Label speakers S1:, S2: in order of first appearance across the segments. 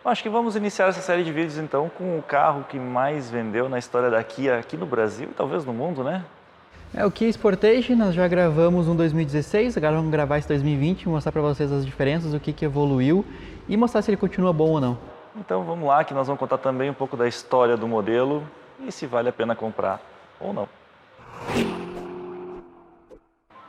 S1: Acho que vamos iniciar essa série de vídeos então com o carro que mais vendeu na história da Kia aqui no Brasil e talvez no mundo, né?
S2: O Kia Sportage, nós já gravamos um 2016, agora vamos gravar esse 2020, mostrar para vocês as diferenças, o que evoluiu e mostrar se ele continua bom ou não.
S1: Então vamos lá que nós vamos contar também um pouco da história do modelo e se vale a pena comprar ou não.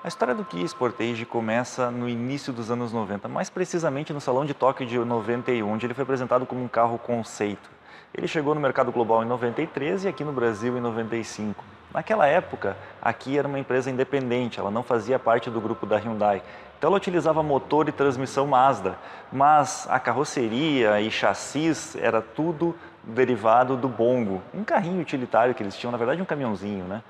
S1: A história do Kia Sportage começa no início dos anos 90, mais precisamente no Salão de Tóquio de 91, onde ele foi apresentado como um carro conceito. Ele chegou no mercado global em 93 e aqui no Brasil em 95. Naquela época, a Kia era uma empresa independente, ela não fazia parte do grupo da Hyundai. Então ela utilizava motor e transmissão Mazda, mas a carroceria e chassis era tudo derivado do Bongo, um carrinho utilitário que eles tinham, na verdade um caminhãozinho, né?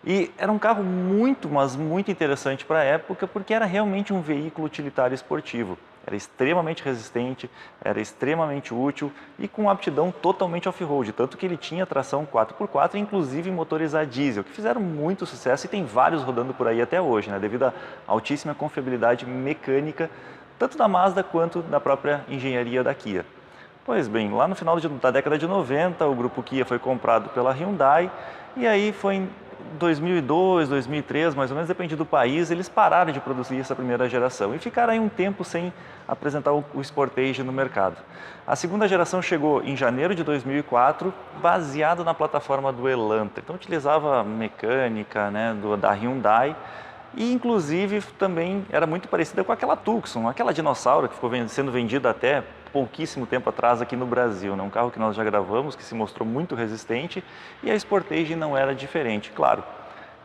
S1: E era um carro muito, mas muito interessante para a época, porque era realmente um veículo utilitário esportivo. Era extremamente resistente, era extremamente útil e com aptidão totalmente off-road, tanto que ele tinha tração 4x4, inclusive motores a diesel, que fizeram muito sucesso e tem vários rodando por aí até hoje, né, devido à altíssima confiabilidade mecânica, tanto da Mazda quanto da própria engenharia da Kia. Pois bem, lá no final da década de 90, o grupo Kia foi comprado pela Hyundai e aí foi em 2002, 2003, mais ou menos, depende do país, eles pararam de produzir essa primeira geração e ficaram aí um tempo sem apresentar o Sportage no mercado. A segunda geração chegou em janeiro de 2004, baseado na plataforma do Elantra. Então utilizava mecânica, né, da Hyundai e inclusive também era muito parecida com aquela Tucson, aquela dinossauro que ficou sendo vendida até pouquíssimo tempo atrás aqui no Brasil, né? Um carro que nós já gravamos, que se mostrou muito resistente, e a Sportage não era diferente, claro.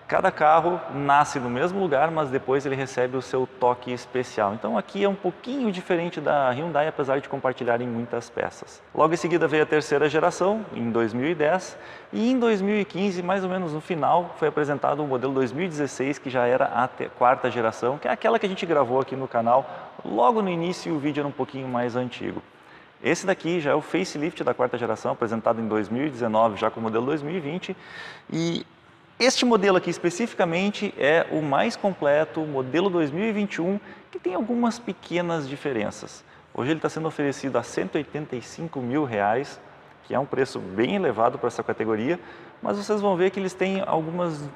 S1: Cada carro nasce no mesmo lugar, mas depois ele recebe o seu toque especial. Então aqui é um pouquinho diferente da Hyundai, apesar de compartilharem muitas peças. Logo em seguida veio a terceira geração, em 2010, e em 2015, mais ou menos no final, foi apresentado o modelo 2016, que já era a quarta geração, que é aquela que a gente gravou aqui no canal logo no início, e o vídeo era um pouquinho mais antigo. Esse daqui já é o facelift da quarta geração, apresentado em 2019, já com o modelo 2020, e este modelo aqui especificamente é o mais completo, o modelo 2021, que tem algumas pequenas diferenças. Hoje ele está sendo oferecido a R$ 185 mil, que é um preço bem elevado para essa categoria, mas vocês vão ver que eles têm algumas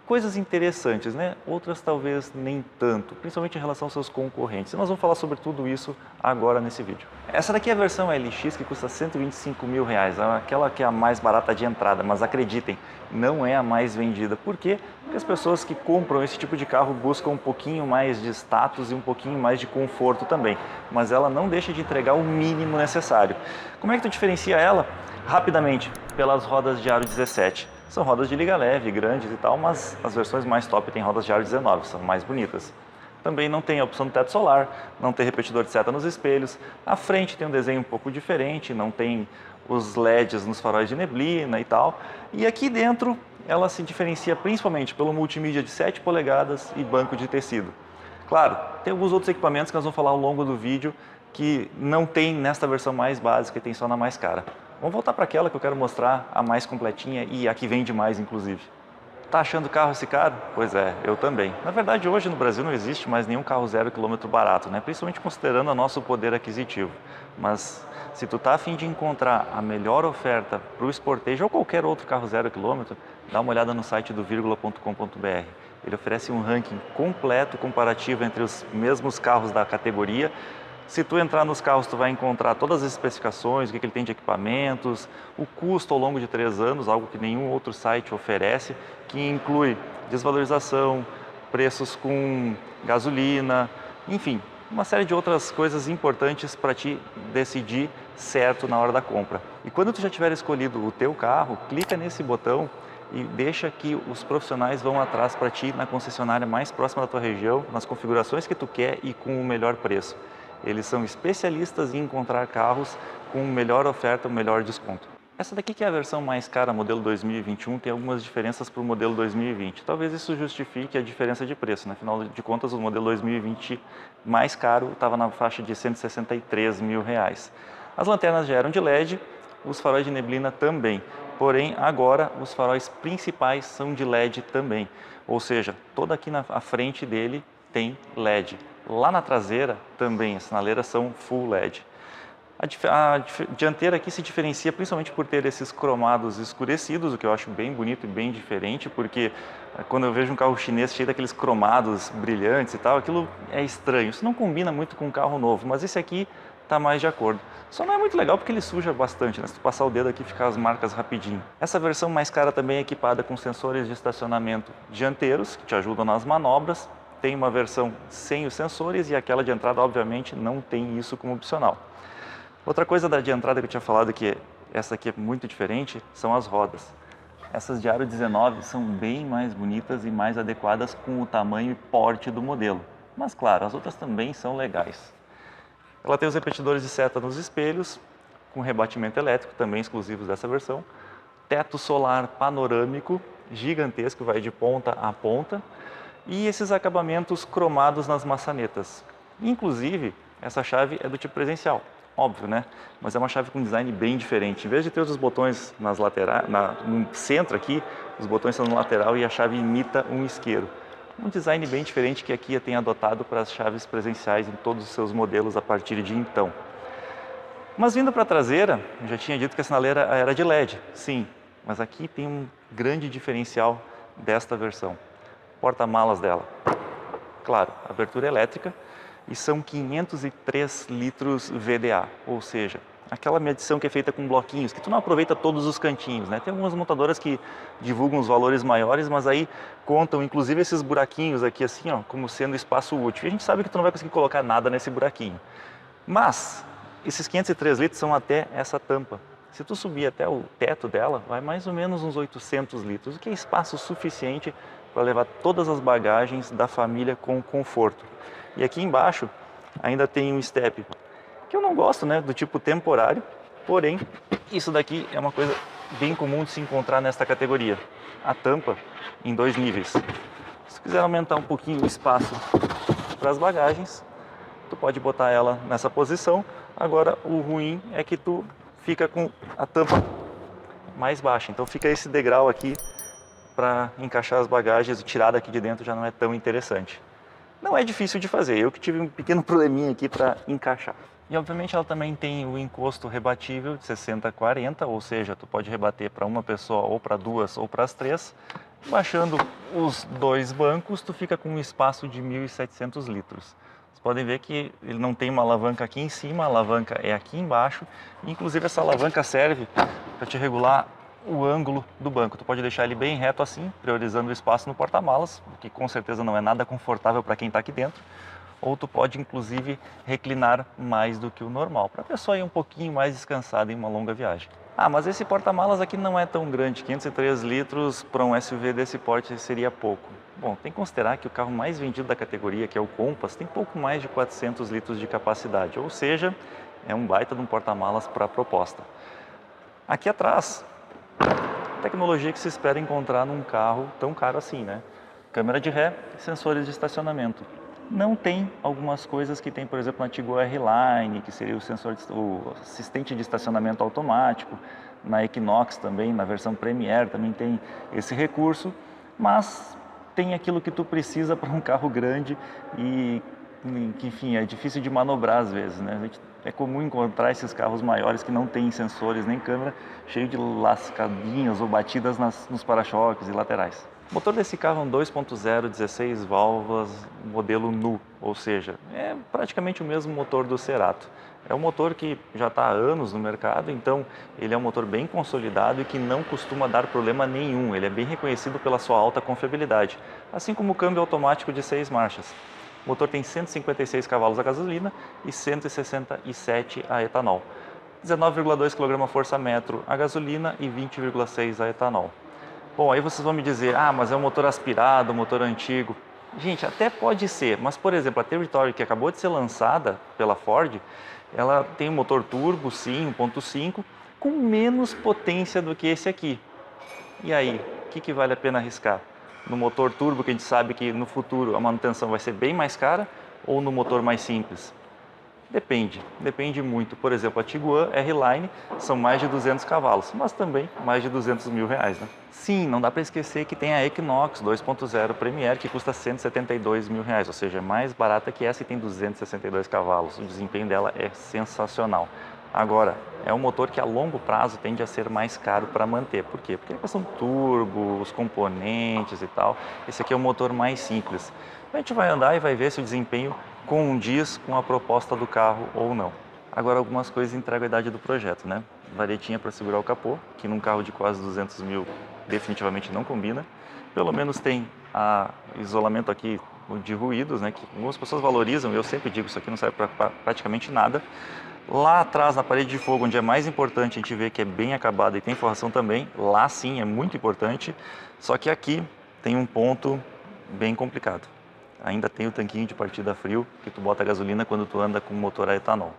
S1: coisas interessantes, né? Outras talvez nem tanto, principalmente em relação aos seus concorrentes. E nós vamos falar sobre tudo isso agora nesse vídeo. Essa daqui é a versão LX, que custa R$ 125 mil, é aquela que é a mais barata de entrada, mas acreditem, não é a mais vendida. Por quê? Porque as pessoas que compram esse tipo de carro buscam um pouquinho mais de status e um pouquinho mais de conforto também, mas ela não deixa de entregar o mínimo necessário. Como é que tu diferencia ela? Rapidamente, pelas rodas de aro 17. São rodas de liga leve, grandes e tal, mas as versões mais top têm rodas de aro 19, são mais bonitas. Também não tem a opção do teto solar, não tem repetidor de seta nos espelhos, a frente tem um desenho um pouco diferente, não tem os LEDs nos faróis de neblina e tal. E aqui dentro ela se diferencia principalmente pelo multimídia de 7 polegadas e banco de tecido. Claro, tem alguns outros equipamentos que nós vamos falar ao longo do vídeo que não tem nesta versão mais básica e tem só na mais cara. Vamos voltar para aquela que eu quero mostrar, a mais completinha e a que vende mais, inclusive. Tá achando o carro esse caro? Pois é, eu também. Na verdade, hoje no Brasil não existe mais nenhum carro 0 km barato, né? Principalmente considerando o nosso poder aquisitivo. Mas se tu tá a fim de encontrar a melhor oferta para o Sportage ou qualquer outro carro 0 km, dá uma olhada no site do Virgula.com.br. Ele oferece um ranking completo, comparativo entre os mesmos carros da categoria. Se tu entrar nos carros, tu vai encontrar todas as especificações, o que ele tem de equipamentos, o custo ao longo de 3 anos, algo que nenhum outro site oferece, que inclui desvalorização, preços com gasolina, enfim, uma série de outras coisas importantes para te decidir certo na hora da compra. E quando tu já tiver escolhido o teu carro, clica nesse botão e deixa que os profissionais vão atrás para ti na concessionária mais próxima da tua região, nas configurações que tu quer e com o melhor preço. Eles são especialistas em encontrar carros com melhor oferta, melhor desconto. Essa daqui que é a versão mais cara, modelo 2021, tem algumas diferenças para o modelo 2020. Talvez isso justifique a diferença de preço, né? Afinal de contas, o modelo 2020 mais caro estava na faixa de R$ 163 mil. As lanternas já eram de LED, os faróis de neblina também. Porém, agora os faróis principais são de LED também. Ou seja, toda aqui na frente dele tem LED. Lá na traseira também, as sinaleiras são full LED. A dianteira aqui se diferencia principalmente por ter esses cromados escurecidos, o que eu acho bem bonito e bem diferente, porque quando eu vejo um carro chinês cheio daqueles cromados brilhantes e tal, aquilo é estranho. Isso não combina muito com um carro novo, mas esse aqui está mais de acordo. Só não é muito legal porque ele suja bastante, né? Se tu passar o dedo aqui, fica as marcas rapidinho. Essa versão mais cara também é equipada com sensores de estacionamento dianteiros, que te ajudam nas manobras. Tem uma versão sem os sensores e aquela de entrada, obviamente, não tem isso como opcional. Outra coisa da de entrada que eu tinha falado, que essa aqui é muito diferente, são as rodas. Essas de aro 19 são bem mais bonitas e mais adequadas com o tamanho e porte do modelo. Mas claro, as outras também são legais. Ela tem os repetidores de seta nos espelhos, com rebatimento elétrico, também exclusivos dessa versão. Teto solar panorâmico, gigantesco, vai de ponta a ponta. E esses acabamentos cromados nas maçanetas. Inclusive, essa chave é do tipo presencial. Óbvio, né? Mas é uma chave com design bem diferente. Em vez de ter os botões nas laterais, no centro aqui, os botões são no lateral e a chave imita um isqueiro. Um design bem diferente que a Kia tem adotado para as chaves presenciais em todos os seus modelos a partir de então. Mas vindo para a traseira, eu já tinha dito que a sinaleira era de LED, sim. Mas aqui tem um grande diferencial desta versão. Porta-malas dela. Claro, abertura elétrica. E são 503 litros VDA, ou seja, aquela medição que é feita com bloquinhos, que tu não aproveita todos os cantinhos, né? Tem algumas montadoras que divulgam os valores maiores, mas aí contam inclusive esses buraquinhos aqui assim, ó, como sendo espaço útil. E a gente sabe que tu não vai conseguir colocar nada nesse buraquinho. Mas esses 503 litros são até essa tampa. Se tu subir até o teto dela, vai mais ou menos uns 800 litros, o que é espaço suficiente para levar todas as bagagens da família com conforto. E aqui embaixo ainda tem um step, que eu não gosto, né, do tipo temporário, porém isso daqui é uma coisa bem comum de se encontrar nesta categoria. A tampa em 2 níveis. Se quiser aumentar um pouquinho o espaço para as bagagens, tu pode botar ela nessa posição. Agora o ruim é que tu fica com a tampa mais baixa, então fica esse degrau aqui para encaixar as bagagens e tirar daqui de dentro já não é tão interessante. Não é difícil de fazer, eu que tive um pequeno probleminha aqui para encaixar. E obviamente ela também tem o encosto rebatível de 60/40, ou seja, tu pode rebater para uma pessoa ou para duas ou para as três. Baixando os 2 bancos, tu fica com um espaço de 1.700 litros. Vocês podem ver que ele não tem uma alavanca aqui em cima, a alavanca é aqui embaixo. Inclusive essa alavanca serve para te regular o ângulo do banco. Tu pode deixar ele bem reto assim, priorizando o espaço no porta-malas, o que com certeza não é nada confortável para quem está aqui dentro. Ou tu pode inclusive reclinar mais do que o normal, para a pessoa ir um pouquinho mais descansada em uma longa viagem. Ah, mas esse porta-malas aqui não é tão grande, 503 litros para um SUV desse porte seria pouco. Bom, tem que considerar que o carro mais vendido da categoria, que é o Compass, tem pouco mais de 400 litros de capacidade, ou seja, é um baita de um porta-malas para a proposta. Aqui atrás, tecnologia que se espera encontrar num carro tão caro assim, né? Câmera de ré e sensores de estacionamento. Não tem algumas coisas que tem, por exemplo, na Tiguan R-Line, que seria o assistente de estacionamento automático. Na Equinox também, na versão Premier, também tem esse recurso. Mas tem aquilo que tu precisa para um carro grande e que, enfim, é difícil de manobrar às vezes, né? É comum encontrar esses carros maiores que não têm sensores nem câmera, cheio de lascadinhas ou batidas nos para-choques e laterais. O motor desse carro é um 2.0, 16 válvulas, modelo nu, ou seja, é praticamente o mesmo motor do Cerato. É um motor que já está há anos no mercado, então ele é um motor bem consolidado e que não costuma dar problema nenhum. Ele é bem reconhecido pela sua alta confiabilidade, assim como o câmbio automático de 6 marchas. O motor tem 156 cavalos a gasolina e 167 a etanol. 19,2 kgfm a gasolina e 20,6 a etanol. Bom, aí vocês vão me dizer, ah, mas é um motor aspirado, um motor antigo. Gente, até pode ser, mas por exemplo, a Territory que acabou de ser lançada pela Ford, ela tem um motor turbo, sim, 1.5, com menos potência do que esse aqui. E aí, o que vale a pena arriscar? No motor turbo, que a gente sabe que no futuro a manutenção vai ser bem mais cara, ou no motor mais simples? Depende muito. Por exemplo, a Tiguan R-Line são mais de 200 cavalos, mas também mais de 200 mil reais, né? Sim, não dá para esquecer que tem a Equinox 2.0 Premier, que custa 172 mil reais, ou seja, é mais barata que essa e tem 262 cavalos. O desempenho dela é sensacional. Agora, é um motor que a longo prazo tende a ser mais caro para manter. Por quê? Porque a questão do turbo, os componentes e tal, esse aqui é um motor mais simples. A gente vai andar e vai ver se o desempenho condiz com a proposta do carro ou não. Agora, algumas coisas entregam a idade do projeto, né? Varetinha para segurar o capô, que num carro de quase 200 mil definitivamente não combina. Pelo menos tem isolamento aqui de ruídos, né? Que algumas pessoas valorizam, eu sempre digo, isso aqui não serve para praticamente nada. Lá atrás, na parede de fogo, onde é mais importante, a gente vê que é bem acabado e tem forração também. Lá sim, é muito importante. Só que aqui tem um ponto bem complicado. Ainda tem o tanquinho de partida frio, que tu bota a gasolina quando tu anda com motor a etanol.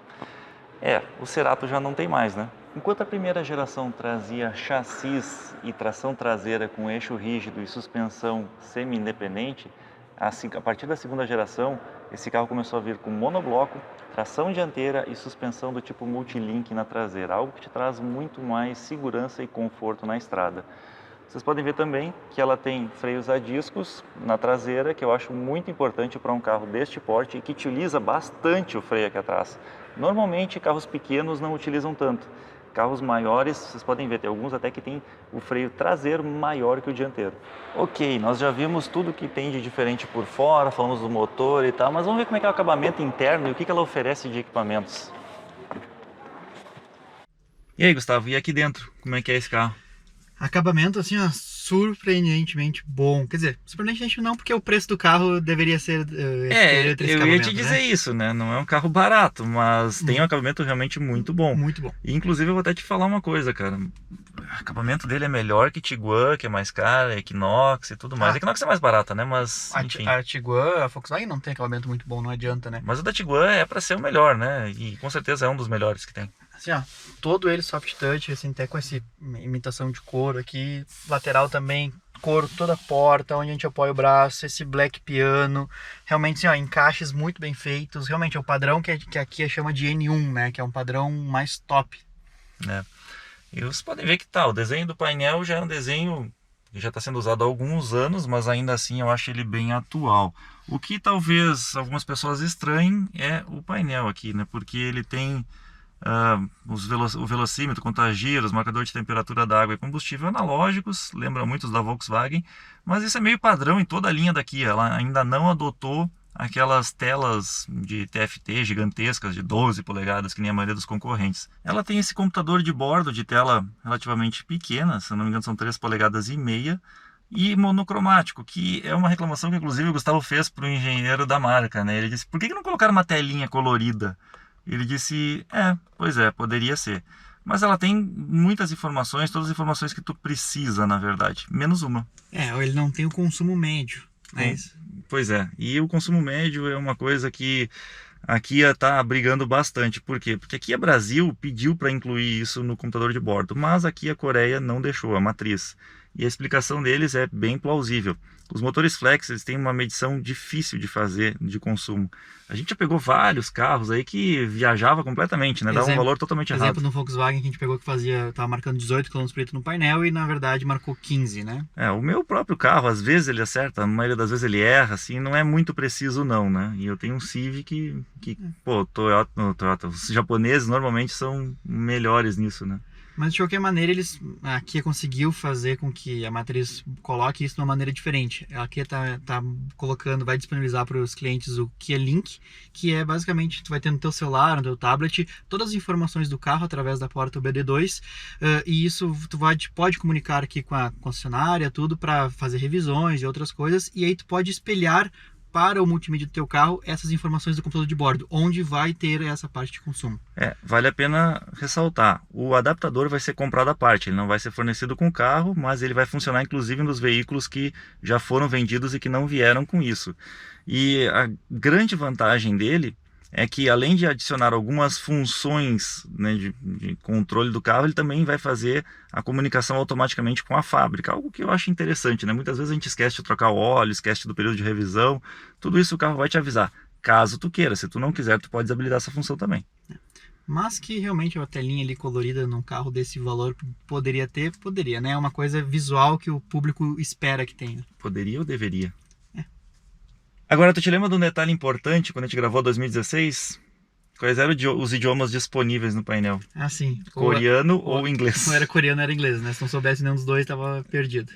S1: O Cerato já não tem mais, né? Enquanto a primeira geração trazia chassis e tração traseira com eixo rígido e suspensão semi-independente, a partir da segunda geração, esse carro começou a vir com monobloco, tração dianteira e suspensão do tipo multilink na traseira, algo que te traz muito mais segurança e conforto na estrada. Vocês podem ver também que ela tem freios a discos na traseira, que eu acho muito importante para um carro deste porte e que utiliza bastante o freio aqui atrás. Normalmente carros pequenos não utilizam tanto. Carros maiores, vocês podem ver, tem alguns até que tem o freio traseiro maior que o dianteiro. Ok, nós já vimos tudo que tem de diferente por fora, falamos do motor e tal, mas vamos ver como é que é o acabamento interno e o que ela oferece de equipamentos. E aí, Gustavo, e aqui dentro, como é que é esse carro?
S2: Acabamento, assim, ó, surpreendentemente bom. Quer dizer, surpreendentemente não, porque o preço do carro deveria ser superior a esse
S1: eu ia te
S2: acabamento,
S1: dizer
S2: né?
S1: isso, né? Não é um carro barato, mas tem um acabamento realmente muito bom.
S2: Muito bom.
S1: E, inclusive, eu vou até te falar uma coisa, cara. O acabamento dele é melhor que Tiguan, que é mais caro, Equinox e tudo mais. A Equinox é mais barata, né? Mas, enfim.
S2: A Tiguan, a Volkswagen não tem acabamento muito bom, não adianta, né?
S1: Mas o da Tiguan é para ser o melhor, né? E com certeza é um dos melhores que tem.
S2: Assim, ó, todo ele soft touch, assim, até com essa imitação de couro aqui. Lateral também, couro toda a porta, onde a gente apoia o braço, esse black piano. Realmente, assim, ó, encaixes muito bem feitos. Realmente é o padrão que aqui chama de N1, né? Que é um padrão mais top.
S1: E vocês podem ver que o desenho do painel já é um desenho que já está sendo usado há alguns anos, mas ainda assim eu acho ele bem atual. O que talvez algumas pessoas estranhem é o painel aqui, né? Porque ele tem o velocímetro, contagiros, marcador de temperatura da água e combustível analógicos, lembra muito os da Volkswagen, mas isso é meio padrão em toda a linha daqui. Ela ainda não adotou aquelas telas de TFT gigantescas de 12 polegadas, que nem a maioria dos concorrentes. Ela tem esse computador de bordo de tela relativamente pequena, se não me engano são 3 polegadas e meia, e monocromático, que é uma reclamação que inclusive o Gustavo fez para o engenheiro da marca, né? Ele disse, por que não colocaram uma telinha colorida? Ele disse, pois é, poderia ser. Mas ela tem muitas informações, todas as informações que tu precisa, na verdade, menos uma.
S2: Ele não tem o consumo médio, né?
S1: Pois é, e o consumo médio é uma coisa que a Kia está brigando bastante. Por quê? Porque a Kia Brasil pediu para incluir isso no computador de bordo, mas a Kia Coreia não deixou, a matriz. E a explicação deles é bem plausível. Os motores flex, eles têm uma medição difícil de fazer de consumo. A gente já pegou vários carros aí que viajava completamente, né? Dava um valor totalmente errado.
S2: Exemplo no Volkswagen que a gente pegou que tava marcando 18 km por litro no painel e na verdade marcou 15, né?
S1: O meu próprio carro, às vezes ele acerta, a maioria das vezes ele erra, assim, não é muito preciso não, né? E eu tenho um Civic Toyota, os japoneses normalmente são melhores nisso, né?
S2: Mas de qualquer maneira, a Kia conseguiu fazer com que a matriz coloque isso de uma maneira diferente. A Kia vai disponibilizar para os clientes o Kia Link, que é basicamente, tu vai ter no teu celular, no teu tablet, todas as informações do carro através da porta UBD2, e isso tu pode comunicar aqui com a concessionária, tudo para fazer revisões e outras coisas, e aí tu pode espelhar para o multimídia do teu carro essas informações do computador de bordo, onde vai ter essa parte de consumo.
S1: Vale a pena ressaltar, o adaptador vai ser comprado à parte, ele não vai ser fornecido com o carro, mas ele vai funcionar inclusive nos veículos que já foram vendidos e que não vieram com isso. E a grande vantagem dele é que além de adicionar algumas funções, né, de controle do carro, ele também vai fazer a comunicação automaticamente com a fábrica, algo que eu acho interessante, né? Muitas vezes a gente esquece de trocar o óleo, esquece do período de revisão, tudo isso o carro vai te avisar, caso tu queira. Se tu não quiser, tu pode desabilitar essa função também.
S2: Mas que realmente uma telinha ali colorida num carro desse valor poderia, né? É uma coisa visual que o público espera que tenha.
S1: Poderia ou deveria? Agora, tu te lembra de um detalhe importante quando a gente gravou 2016? Quais eram os idiomas disponíveis no painel?
S2: Ah, sim.
S1: Coreano ou inglês?
S2: Não era coreano, era inglês, né? Se não soubesse nenhum dos dois, tava perdido.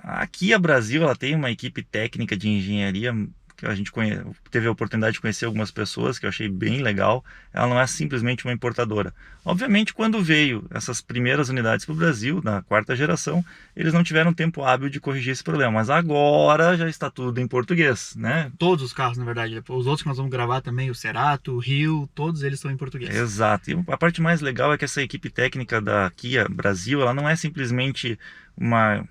S1: Aqui a Brasil, ela tem uma equipe técnica de engenharia que a gente teve a oportunidade de conhecer algumas pessoas, que eu achei bem legal. Ela não é simplesmente uma importadora. Obviamente, quando veio essas primeiras unidades para o Brasil, na 4ª geração, eles não tiveram tempo hábil de corrigir esse problema. Mas agora já está tudo em português, né?
S2: Todos os carros, na verdade. Os outros que nós vamos gravar também, o Cerato, o Rio, todos eles estão em português.
S1: Exato. E a parte mais legal é que essa equipe técnica da Kia Brasil, ela não é simplesmente uma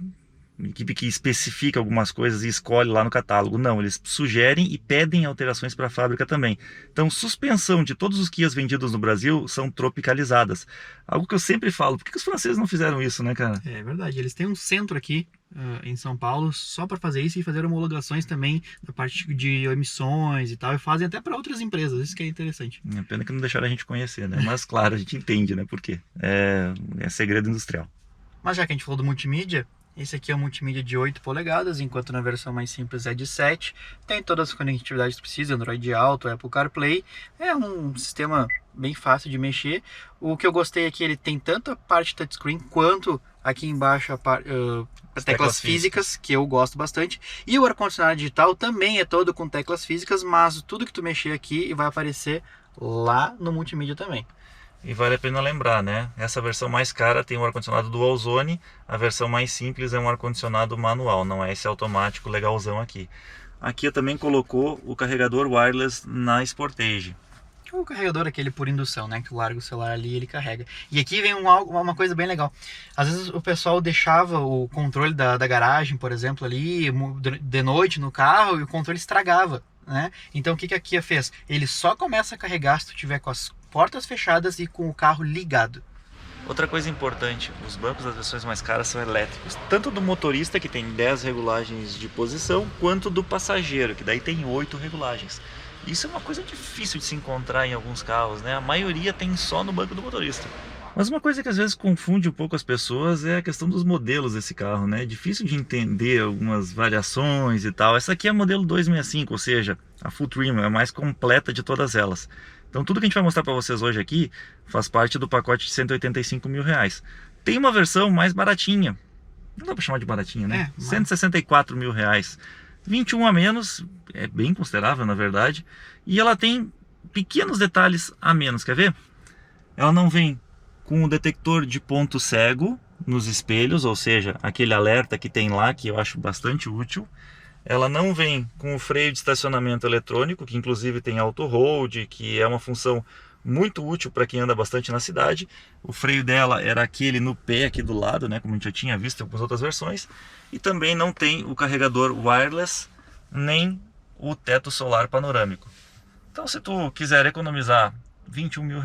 S1: equipe que especifica algumas coisas e escolhe lá no catálogo. Não, eles sugerem e pedem alterações para a fábrica também. Então, suspensão de todos os Kias vendidos no Brasil são tropicalizadas. Algo que eu sempre falo, por que os franceses não fizeram isso, né, cara?
S2: É verdade, eles têm um centro aqui em São Paulo só para fazer isso e fazer homologações também da parte de emissões e tal, e fazem até para outras empresas, isso que é interessante.
S1: É pena que não deixaram a gente conhecer, né? Mas claro, a gente entende, né? Por quê? É segredo industrial.
S2: Mas já que a gente falou do multimídia, esse aqui é um multimídia de 8 polegadas, enquanto na versão mais simples é de 7. Tem todas as conectividades que precisa, Android Auto, Apple CarPlay. É um sistema bem fácil de mexer. O que eu gostei aqui, ele tem tanto a parte touchscreen quanto aqui embaixo as teclas físicas, que eu gosto bastante. E o ar-condicionado digital também é todo com teclas físicas, mas tudo que tu mexer aqui vai aparecer lá no multimídia também.
S1: E vale a pena lembrar, né? Essa versão mais cara tem um ar-condicionado Dual Zone, a versão mais simples é um ar-condicionado manual, não é esse automático legalzão aqui. Aqui também colocou o carregador wireless na Sportage.
S2: O carregador aquele por indução, né? Que tu larga o celular ali e ele carrega. E aqui vem uma coisa bem legal. Às vezes o pessoal deixava o controle da garagem, por exemplo, ali de noite no carro e o controle estragava, né? Então o que a Kia fez? Ele só começa a carregar se tu tiver com as portas fechadas e com o carro ligado.
S1: Outra coisa importante, os bancos das versões mais caras são elétricos, tanto do motorista, que tem 10 regulagens de posição, quanto do passageiro, que daí tem 8 regulagens. Isso é uma coisa difícil de se encontrar em alguns carros, né? A maioria tem só no banco do motorista. Mas uma coisa que às vezes confunde um pouco as pessoas é a questão dos modelos desse carro, né? É difícil de entender algumas variações e tal. Essa aqui é a modelo 265, ou seja, a full trim, é a mais completa de todas elas. Então tudo que a gente vai mostrar para vocês hoje aqui faz parte do pacote de R$185 mil. Tem uma versão mais baratinha, não dá para chamar de baratinha, né? R$164 mil. 21 a menos, é bem considerável na verdade. E ela tem pequenos detalhes a menos, quer ver? Ela não vem com o detector de ponto cego nos espelhos, ou seja, aquele alerta que tem lá, que eu acho bastante útil. Ela não vem com o freio de estacionamento eletrônico, que inclusive tem auto hold, que é uma função muito útil para quem anda bastante na cidade. O freio dela era aquele no pé aqui do lado, né, como a gente já tinha visto em algumas outras versões. E também não tem o carregador wireless, nem o teto solar panorâmico. Então se tu quiser economizar R$21 mil,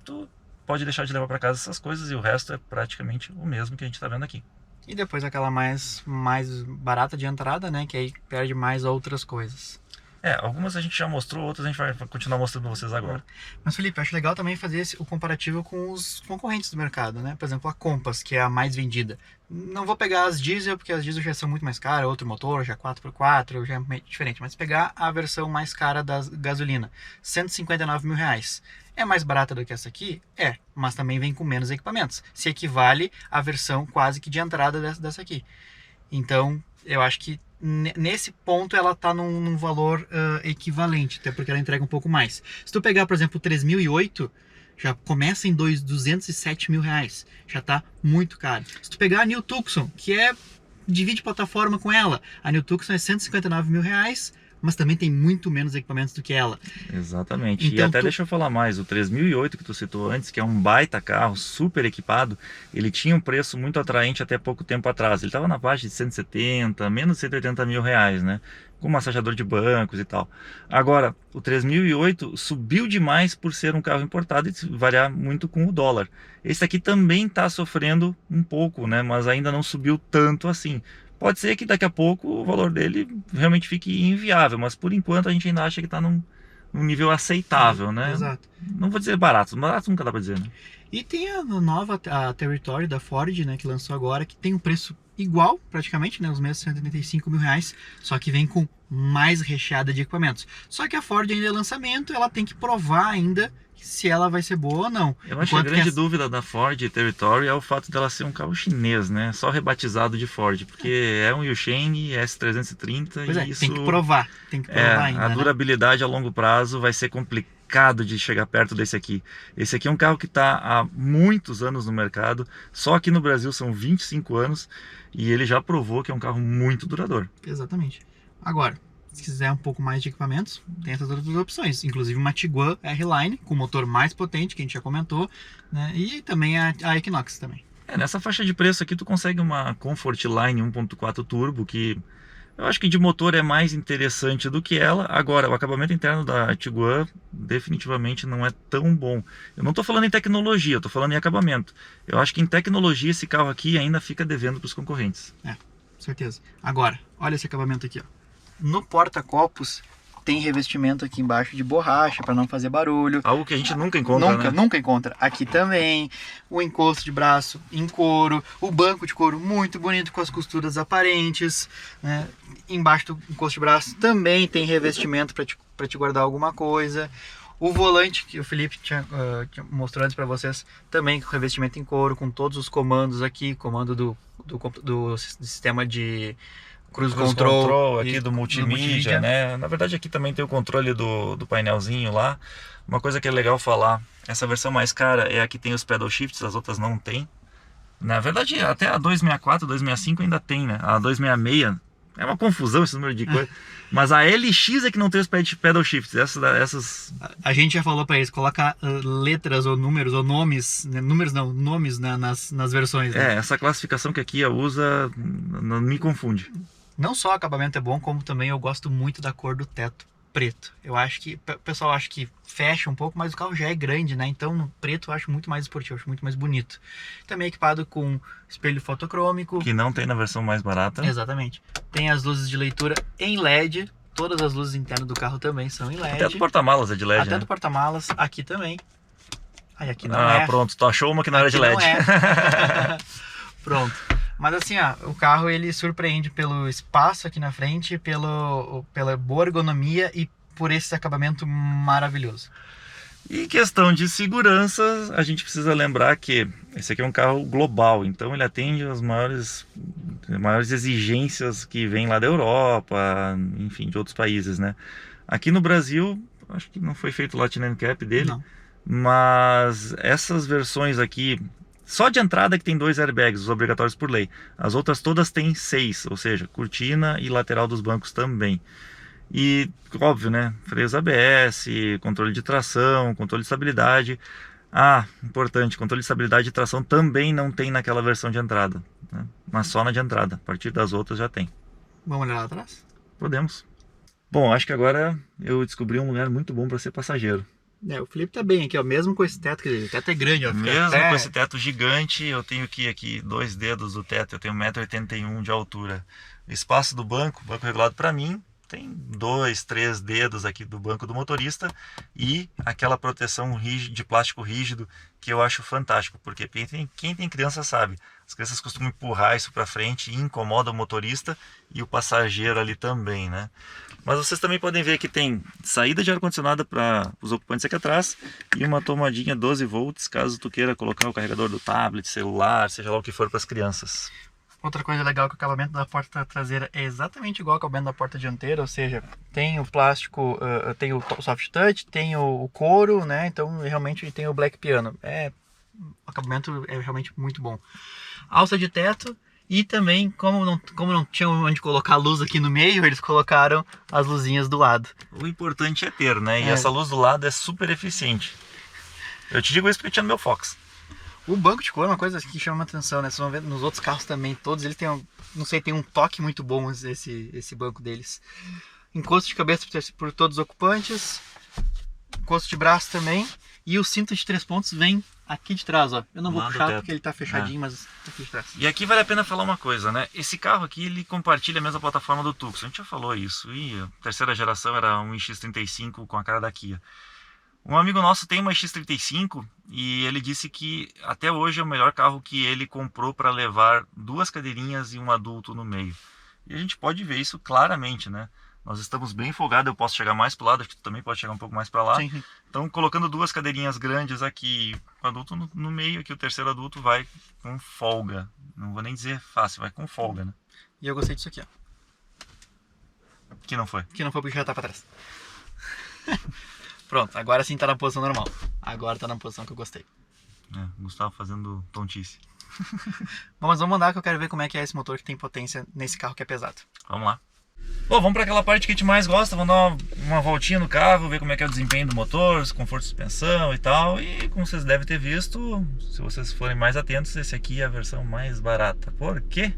S1: tu pode deixar de levar para casa essas coisas e o resto é praticamente o mesmo que a gente está vendo aqui.
S2: E depois aquela mais barata de entrada, né? Que aí perde mais outras coisas.
S1: Algumas a gente já mostrou, outras a gente vai continuar mostrando para vocês agora.
S2: Mas Felipe, eu acho legal também fazer o comparativo com os concorrentes do mercado, né? Por exemplo, a Compass, que é a mais vendida. Não vou pegar as diesel, porque as diesel já são muito mais caras, outro motor, já 4x4, já é diferente. Mas pegar a versão mais cara da gasolina, R$159 mil. É mais barata do que essa aqui? É, mas também vem com menos equipamentos. Se equivale à versão quase que de entrada dessa aqui. Então, eu acho que nesse ponto ela está num valor equivalente, até porque ela entrega um pouco mais. Se tu pegar, por exemplo, o 3008, já começa em R$207 mil. Já está muito caro. Se tu pegar a New Tucson, que divide plataforma com ela, a New Tucson é R$159 mil, mas também tem muito menos equipamentos do que ela.
S1: Exatamente. Então, e até deixa eu falar mais, o 3008 que tu citou antes, que é um baita carro, super equipado, ele tinha um preço muito atraente até pouco tempo atrás. Ele estava na faixa de 170, menos de 180 mil reais, né? Com massageador de bancos e tal. Agora, o 3008 subiu demais por ser um carro importado e variar muito com o dólar. Esse aqui também está sofrendo um pouco, né? Mas ainda não subiu tanto assim. Pode ser que daqui a pouco o valor dele realmente fique inviável, mas por enquanto a gente ainda acha que está num nível aceitável, né?
S2: Exato.
S1: Não vou dizer barato nunca dá para dizer, né?
S2: E tem a nova Territory da Ford, né, que lançou agora, que tem um preço igual, praticamente, né? Os mesmos R$185.000, só que vem com mais recheada de equipamentos. Só que a Ford ainda é lançamento, ela tem que provar ainda se ela vai ser boa ou não.
S1: Eu acho que a grande dúvida da Ford Territory é o fato dela ser um carro chinês, né? Só rebatizado de Ford, porque é um Yusheng S330
S2: Pois
S1: e
S2: é,
S1: isso...
S2: tem que provar ainda,
S1: a
S2: né?
S1: durabilidade a longo prazo vai ser complicado de chegar perto desse aqui. Esse aqui é um carro que está há muitos anos no mercado, só aqui no Brasil são 25 anos e ele já provou que é um carro muito duradouro.
S2: Exatamente. Agora, se quiser um pouco mais de equipamentos, tem essas outras opções, inclusive uma Tiguan R-Line, com motor mais potente, que a gente já comentou, né? E também a Equinox também.
S1: Nessa faixa de preço aqui tu consegue uma Comfort Line 1.4 Turbo, que eu acho que de motor é mais interessante do que ela. Agora, o acabamento interno da Tiguan definitivamente não é tão bom. Eu não estou falando em tecnologia, eu estou falando em acabamento. Eu acho que em tecnologia esse carro aqui ainda fica devendo para os concorrentes.
S2: Certeza. Agora, olha esse acabamento aqui, ó. No porta-copos tem revestimento aqui embaixo de borracha para não fazer barulho.
S1: Algo que a gente nunca encontra, né?
S2: Nunca encontra. Aqui também, o encosto de braço em couro, o banco de couro muito bonito com as costuras aparentes, né? Embaixo do encosto de braço também tem revestimento para te guardar alguma coisa. O volante que o Felipe mostrou antes para vocês, também com revestimento em couro, com todos os comandos aqui, comando do sistema de Cruise Control
S1: aqui do multimídia, né? Na verdade aqui também tem o controle do painelzinho lá. Uma coisa que é legal falar, essa versão mais cara é a que tem os pedal shifts, as outras não tem. Na verdade até a 264, 265 ainda tem, né? A 266 é uma confusão esse número de coisa. Mas a LX é que não tem os pedal shifts. Essas...
S2: A gente já falou para eles, coloca letras ou números ou nomes, né? Números não, nomes, né? nas versões. Né?
S1: Essa classificação que a Kia usa não me confunde.
S2: Não só o acabamento é bom, como também eu gosto muito da cor do teto, preto. Eu acho que, o pessoal acha que fecha um pouco, mas o carro já é grande, né? Então no preto eu acho muito mais esportivo, eu acho muito mais bonito. Também equipado com espelho fotocrômico.
S1: Que não tem na versão mais barata.
S2: Exatamente. Tem as luzes de leitura em LED, todas as luzes internas do carro também são em LED.
S1: Até do porta-malas é de LED,
S2: Até
S1: né?
S2: do porta-malas, aqui também. Aí aqui não é.
S1: Pronto, tu achou uma que não era de LED.
S2: Não é. Pronto. Mas assim, o carro ele surpreende pelo espaço aqui na frente, pela boa ergonomia e por esse acabamento maravilhoso.
S1: E questão de segurança, a gente precisa lembrar que esse aqui é um carro global, então ele atende às maiores exigências que vêm lá da Europa, enfim, de outros países, né? Aqui no Brasil, acho que não foi feito o Latin NCAP dele,
S2: Não.
S1: mas essas versões aqui, só de entrada que tem 2 airbags, os obrigatórios por lei. As outras todas têm 6, ou seja, cortina e lateral dos bancos também. E, óbvio, né? Freios ABS, controle de tração, controle de estabilidade. Importante, controle de estabilidade e tração também não tem naquela versão de entrada, né? Mas só na de entrada. A partir das outras já tem.
S2: Vamos olhar lá atrás?
S1: Podemos. Bom, acho que agora eu descobri um lugar muito bom para ser passageiro.
S2: O Felipe tá bem aqui, ó, mesmo com esse teto, quer dizer, o teto é grande, ó.
S1: Mesmo com esse teto gigante, eu tenho aqui 2 dedos do teto, eu tenho 1,81 m de altura. O espaço do banco regulado para mim, tem 2, 3 dedos aqui do banco do motorista e aquela proteção de plástico rígido que eu acho fantástico, porque quem tem criança sabe, as crianças costumam empurrar isso para frente e incomoda o motorista e o passageiro ali também, né? Mas vocês também podem ver que tem saída de ar-condicionado para os ocupantes aqui atrás e uma tomadinha 12 volts, caso tu queira colocar o carregador do tablet, celular, seja lá o que for para as crianças.
S2: Outra coisa legal é que o acabamento da porta traseira é exatamente igual ao acabamento da porta dianteira, ou seja, tem o plástico, tem o soft touch, tem o couro, né? Então realmente tem o black piano. O acabamento é realmente muito bom. Alça de teto. E também, como não tinha onde colocar a luz aqui no meio, eles colocaram as luzinhas do lado.
S1: O importante é ter, né? E essa luz do lado é super eficiente. Eu te digo isso porque tinha no meu Fox.
S2: O banco de couro é uma coisa que chama a atenção, né? Vocês vão ver nos outros carros também, todos eles têm, não sei, tem um toque muito bom esse banco deles. Encosto de cabeça por todos os ocupantes, encosto de braço também. E o cinto de 3 pontos vem aqui de trás, ó. Eu não vou puxar porque ele tá fechadinho, mas tá aqui de trás.
S1: E aqui vale a pena falar uma coisa, né? Esse carro aqui, ele compartilha a mesma plataforma do Tucson. A gente já falou isso. E a terceira geração era um iX35 com a cara da Kia. Um amigo nosso tem uma X35 e ele disse que até hoje é o melhor carro que ele comprou para levar 2 cadeirinhas e um adulto no meio. E a gente pode ver isso claramente, né? Nós estamos bem folgados, eu posso chegar mais para o lado, acho que tu também pode chegar um pouco mais para lá.
S2: Sim.
S1: Então, colocando 2 cadeirinhas grandes aqui, o adulto no meio, aqui o terceiro adulto vai com folga. Não vou nem dizer fácil, vai com folga, né?
S2: E eu gostei disso aqui, ó.
S1: Que não foi.
S2: Que não foi porque já tá pra trás. Pronto, agora sim tá na posição normal. Agora tá na posição que eu gostei.
S1: Gustavo fazendo tontice.
S2: Bom, mas vamos andar que eu quero ver como é que é esse motor que tem potência nesse carro que é pesado.
S1: Vamos lá. Bom, vamos para aquela parte que a gente mais gosta, vamos dar uma voltinha no carro, ver como é que é o desempenho do motor, conforto de suspensão e tal. E como vocês devem ter visto, se vocês forem mais atentos, esse aqui é a versão mais barata. Por quê?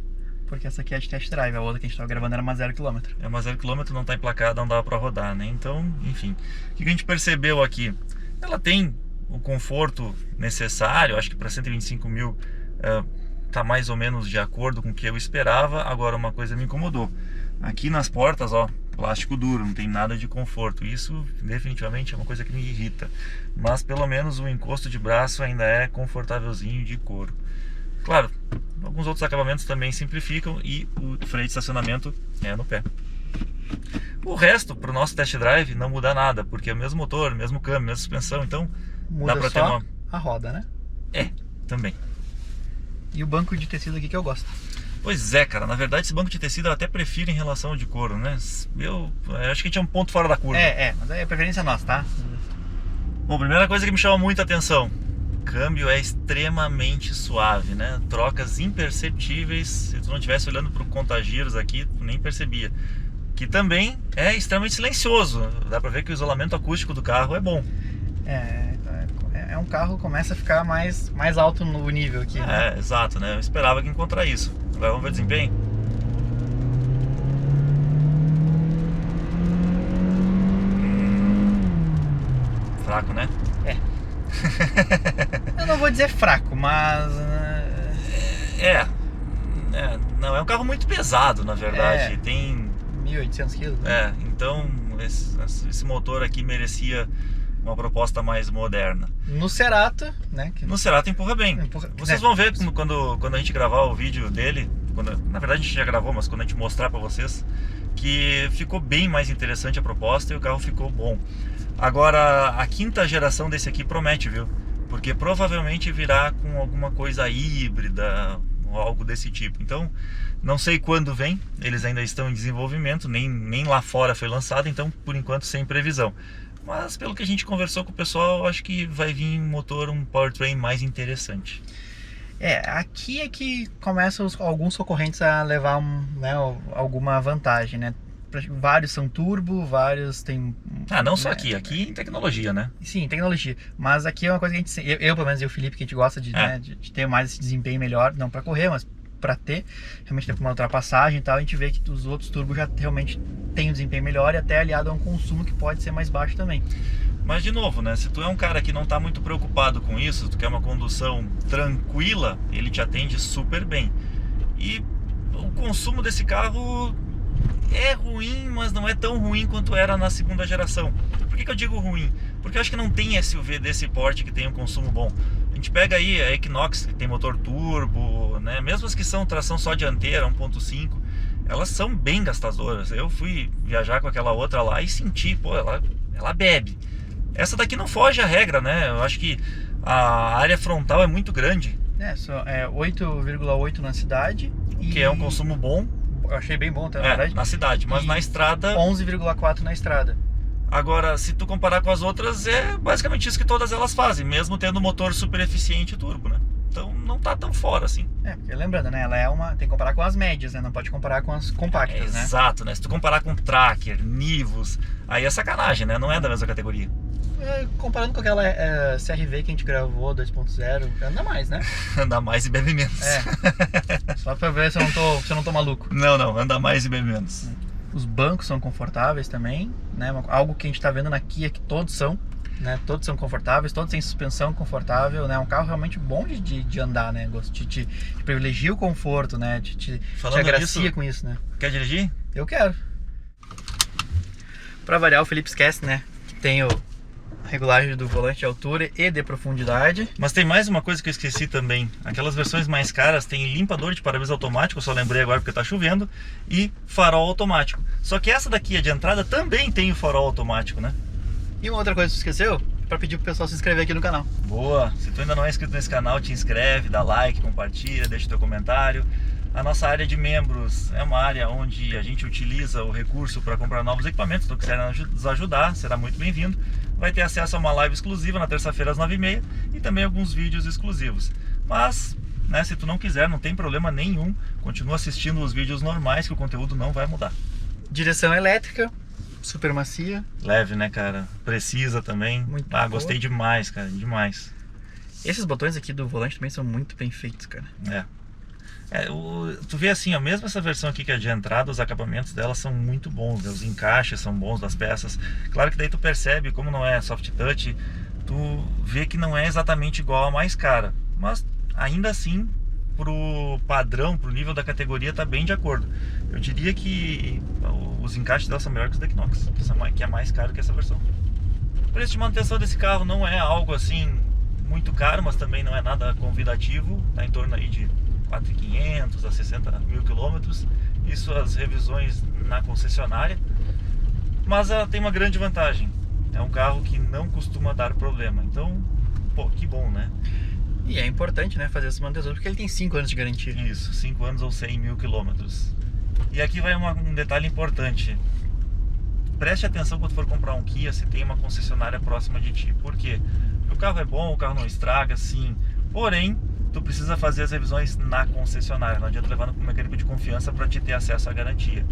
S2: Porque essa aqui é de test drive, a outra que a gente tava gravando era uma 0 km.
S1: É uma 0 km, não está emplacada, não dá para rodar, né? Então, enfim, o que a gente percebeu aqui? Ela tem o conforto necessário, acho que para 125 mil tá mais ou menos de acordo com o que eu esperava. Agora, uma coisa me incomodou. Aqui nas portas, ó, plástico duro, não tem nada de conforto. Isso definitivamente é uma coisa que me irrita. Mas pelo menos o encosto de braço ainda é confortávelzinho de couro. Claro, alguns outros acabamentos também simplificam e o freio de estacionamento é no pé. O resto, para o nosso test drive, não muda nada, porque é o mesmo motor, mesmo câmbio, mesma suspensão, então
S2: muda
S1: dá para ter
S2: só
S1: uma...
S2: a roda, né?
S1: Também.
S2: E o banco de tecido aqui que eu gosto.
S1: Pois é, cara, na verdade esse banco de tecido eu até prefiro em relação ao de couro, né? Eu acho que a gente é um ponto fora da curva.
S2: Mas é preferência nossa, tá?
S1: Bom, primeira coisa que me chama muita atenção, o câmbio é extremamente suave, né? Trocas imperceptíveis, se tu não estivesse olhando para o contagiros aqui, tu nem percebia. Que também é extremamente silencioso, dá pra ver que o isolamento acústico do carro é bom.
S2: É um carro que começa a ficar mais alto no nível aqui, né?
S1: Exato, né? Eu esperava que encontrar isso. Agora vamos ver o desempenho. Fraco, né?
S2: Eu não vou dizer fraco, mas...
S1: Não, é um carro muito pesado, na verdade. Tem
S2: 1.800 quilos.
S1: Então esse motor aqui merecia uma proposta mais moderna.
S2: No Cerato, né?
S1: No Cerato empurra bem. Vocês vão ver quando a gente gravar o vídeo dele, na verdade a gente já gravou, mas quando a gente mostrar para vocês, que ficou bem mais interessante a proposta e o carro ficou bom. Agora, a 5ª geração desse aqui promete, viu? Porque provavelmente virá com alguma coisa híbrida ou algo desse tipo. Então, não sei quando vem, eles ainda estão em desenvolvimento, nem lá fora foi lançado, então por enquanto sem previsão. Mas pelo que a gente conversou com o pessoal, acho que vai vir um powertrain mais interessante.
S2: Aqui é que começam alguns concorrentes a levar alguma vantagem, né? Vários são turbo, vários tem...
S1: não só aqui em tecnologia, né?
S2: Sim, tecnologia. Mas aqui é uma coisa que a gente... Eu pelo menos, e o Felipe, que a gente gosta de ter mais esse desempenho melhor, não para correr, mas para ter, realmente ter uma ultrapassagem e tal, a gente vê que os outros turbos já realmente têm um desempenho melhor e até aliado a um consumo que pode ser mais baixo também.
S1: Mas de novo, né? Se tu é um cara que não está muito preocupado com isso, tu quer uma condução tranquila, ele te atende super bem. E o consumo desse carro é ruim, mas não é tão ruim quanto era na 2ª geração. Por que eu digo ruim? Porque eu acho que não tem SUV desse porte que tem um consumo bom. A gente pega aí a Equinox, que tem motor turbo, né? Mesmo as que são tração só dianteira, 1.5, elas são bem gastadoras. Eu fui viajar com aquela outra lá e senti, ela bebe. Essa daqui não foge à regra, né? Eu acho que a área frontal é muito grande.
S2: É 8,8 na cidade.
S1: Que é um consumo bom.
S2: Eu achei bem bom, na verdade.
S1: Na cidade, mas na estrada...
S2: 11,4 na estrada.
S1: Agora, se tu comparar com as outras, é basicamente isso que todas elas fazem, mesmo tendo motor super eficiente turbo, né? Então não tá tão fora assim.
S2: Porque lembrando, né? Ela tem que comparar com as médias, né? Não pode comparar com as compactas, né?
S1: Exato, né? Se tu comparar com Tracker, Nivus, aí é sacanagem, né? Não é da mesma categoria.
S2: Comparando com aquela CR-V que a gente gravou 2.0, anda mais, né?
S1: Anda mais e bebe menos.
S2: Só pra ver se eu não tô maluco.
S1: Não, anda mais e bebe menos.
S2: Os bancos são confortáveis também, né? Algo que a gente tá vendo na Kia que todos são, né? Todos são confortáveis, todos têm suspensão confortável, né? Um carro realmente bom de andar, né? Te privilegia o conforto, né? Te agracia com isso, né?
S1: Quer dirigir?
S2: Eu quero. Pra variar, o Felipe esquece, né? Que tem regulagem do volante de altura e de profundidade.
S1: Mas tem mais uma coisa que eu esqueci também. Aquelas versões mais caras tem limpador de para-brisa automático, eu só lembrei agora porque tá chovendo, e farol automático. Só que essa daqui, a de entrada, também tem o farol automático, né?
S2: E uma outra coisa que você esqueceu, para pedir pro pessoal se inscrever aqui no canal.
S1: Boa! Se tu ainda não é inscrito nesse canal, te inscreve, dá like, compartilha, deixa teu comentário. A nossa área de membros é uma área onde a gente utiliza o recurso para comprar novos equipamentos. Se tu quiser nos ajudar, será muito bem-vindo. Vai ter acesso a uma live exclusiva na terça-feira às 9h30 e também alguns vídeos exclusivos. Mas, né, se tu não quiser, não tem problema nenhum. Continua assistindo os vídeos normais que o conteúdo não vai mudar.
S2: Direção elétrica, super macia.
S1: Leve, né, cara? Precisa também.
S2: Muito boa.
S1: Gostei demais, cara, demais.
S2: Esses botões aqui do volante também são muito bem feitos, cara.
S1: Tu vê assim, ó, mesmo essa versão aqui que é de entrada, os acabamentos dela são muito bons, né? Os encaixes são bons das peças. Claro que daí tu percebe, como não é soft touch, tu vê que não é exatamente igual a mais cara. Mas ainda assim, pro padrão, pro nível da categoria, tá bem de acordo. Eu diria que os encaixes dela são melhores que os da Equinox, que é mais caro que essa versão. O preço de manutenção desse carro não é algo assim muito caro, mas também não é nada convidativo, tá em torno aí de 4.500 a 60.000 quilômetros, isso as revisões na concessionária, mas ela tem uma grande vantagem, é um carro que não costuma dar problema, então, pô, que bom, né?
S2: E é importante, né, fazer essa manutenção, porque ele tem 5 anos de garantia.
S1: Isso, 5 anos ou 100.000 quilômetros. E aqui vai um detalhe importante, preste atenção quando for comprar um Kia, se tem uma concessionária próxima de ti, por quê? O carro é bom, o carro não estraga, sim, porém, tu precisa fazer as revisões na concessionária, não adianta levar no mecânico de confiança para te ter acesso à garantia.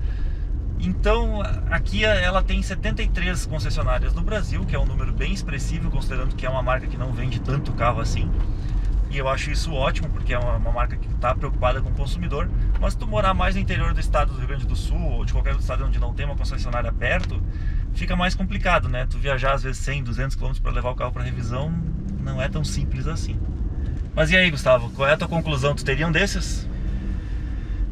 S1: Então, a Kia, ela tem 73 concessionárias no Brasil, que é um número bem expressivo, considerando que é uma marca que não vende tanto carro assim. E eu acho isso ótimo, porque é uma marca que está preocupada com o consumidor. Mas se tu morar mais no interior do estado do Rio Grande do Sul, ou de qualquer outro estado onde não tem uma concessionária perto, fica mais complicado, né? Tu viajar às vezes 100, 200 km para levar o carro para revisão, não é tão simples assim. Mas e aí, Gustavo, qual é a tua conclusão? Tu teria um desses?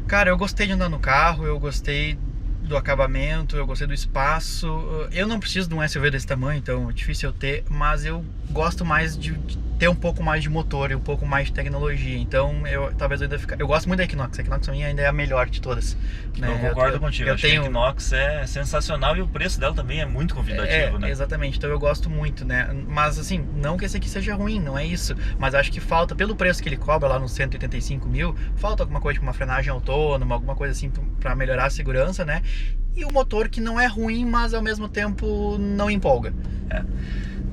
S2: Cara, eu gostei de andar no carro, eu gostei do acabamento, eu gostei do espaço. Eu não preciso de um SUV desse tamanho, então é difícil eu ter, mas eu gosto mais de ter um pouco mais de motor e um pouco mais de tecnologia. Então, talvez eu ainda ficar. Eu gosto muito da Equinox. A Equinox pra mim ainda é a melhor de todas.
S1: Né? Eu concordo contigo. Eu acho que a Equinox é sensacional e o preço dela também é muito convidativo, né?
S2: Exatamente. Então eu gosto muito, né? Mas assim, não que esse aqui seja ruim, não é isso. Mas acho que falta, pelo preço que ele cobra lá nos 185 mil, falta alguma coisa, tipo uma frenagem autônoma, alguma coisa assim pra melhorar a segurança, né? E o motor que não é ruim, mas ao mesmo tempo não empolga.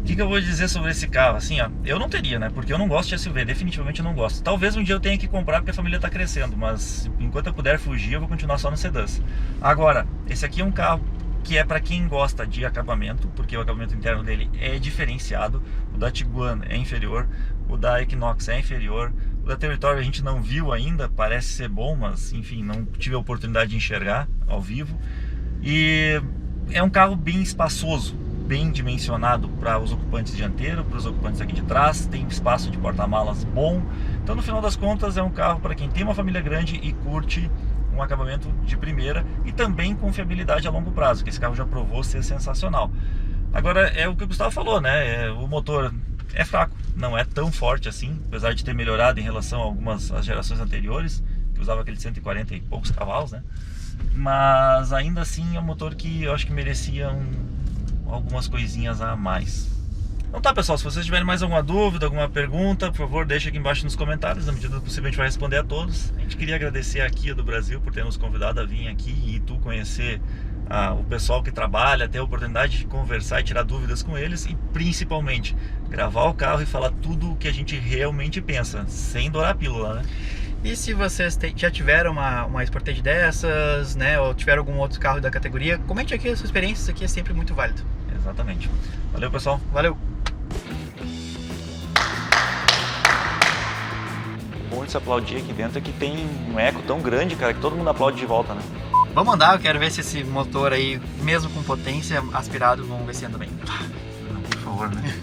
S1: O que eu vou dizer sobre esse carro? Assim, ó, eu não teria, né? Porque eu não gosto de SUV, definitivamente eu não gosto. Talvez um dia eu tenha que comprar porque a família tá crescendo, mas enquanto eu puder fugir, eu vou continuar só no sedãs. Agora, esse aqui é um carro que é para quem gosta de acabamento, porque o acabamento interno dele é diferenciado. O da Tiguan é inferior, o da Equinox é inferior, o da Territory a gente não viu ainda, parece ser bom, mas enfim, não tive a oportunidade de enxergar ao vivo. E é um carro bem espaçoso, bem dimensionado para os ocupantes dianteiros, para os ocupantes aqui de trás, tem espaço de porta-malas bom. Então, no final das contas, é um carro para quem tem uma família grande e curte um acabamento de primeira e também confiabilidade a longo prazo, que esse carro já provou ser sensacional. Agora, é o que o Gustavo falou, né? O motor é fraco, não é tão forte assim, apesar de ter melhorado em relação a algumas gerações anteriores, que usava aquele 140 e poucos cavalos, né? Mas ainda assim é um motor que eu acho que merecia algumas coisinhas a mais. Então tá, pessoal, se vocês tiverem mais alguma dúvida, alguma pergunta, por favor, deixa aqui embaixo nos comentários. Na medida do possível a gente vai responder a todos. A gente queria agradecer a Kia do Brasil por ter nos convidado a vir aqui e tu conhecer o pessoal que trabalha, ter a oportunidade de conversar e tirar dúvidas com eles e principalmente gravar o carro e falar tudo o que a gente realmente pensa, sem dourar a pílula, né?
S2: E se vocês já tiveram uma Sportage dessas, né, ou tiveram algum outro carro da categoria, comente aqui a sua experiência, isso aqui é sempre muito válido.
S1: Exatamente. Valeu, pessoal.
S2: Valeu.
S1: O bom de se aplaudir aqui dentro é que tem um eco tão grande, cara, que todo mundo aplaude de volta, né?
S2: Vamos andar, eu quero ver se esse motor aí, mesmo com potência aspirado, vamos ver se anda bem.
S1: Por favor, né?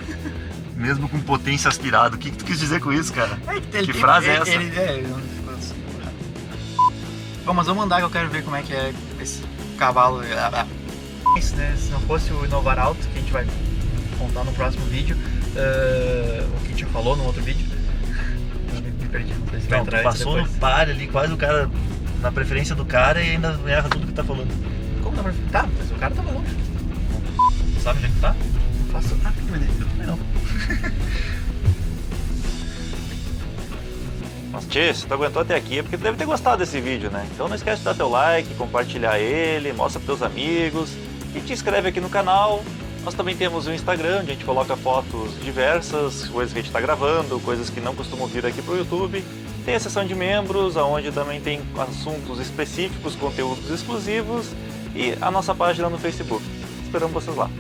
S1: Mesmo com potência aspirado, o que tu quis dizer com isso, cara? Que frase é essa?
S2: Bom, mas vamos andar que eu quero ver como é que é esse cavalo. Isso, né? Se não fosse o Inovar Alto, que a gente vai contar no próximo vídeo o que a gente já falou no outro vídeo. Eu me perdi, não sei se vai
S1: Não, tu
S2: entrar
S1: passou no
S2: depois.
S1: pare ali, quase o cara, na preferência do cara, e ainda erra tudo que tá falando.
S2: Como dá pra... Tá, mas o cara tava longe.
S1: Sabe onde é que tá?
S2: Não faço... Ah, que maneiro.
S1: Eu também não. Mas, tchê, se tu aguentou até aqui é porque tu deve ter gostado desse vídeo, né? Então não esquece de dar teu like, compartilhar ele, mostra pros teus amigos e te inscreve aqui no canal. Nós também temos o Instagram, onde a gente coloca fotos diversas, coisas que a gente está gravando, coisas que não costumam vir aqui pro YouTube. Tem a seção de membros, onde também tem assuntos específicos, conteúdos exclusivos e a nossa página no Facebook. Esperamos vocês lá.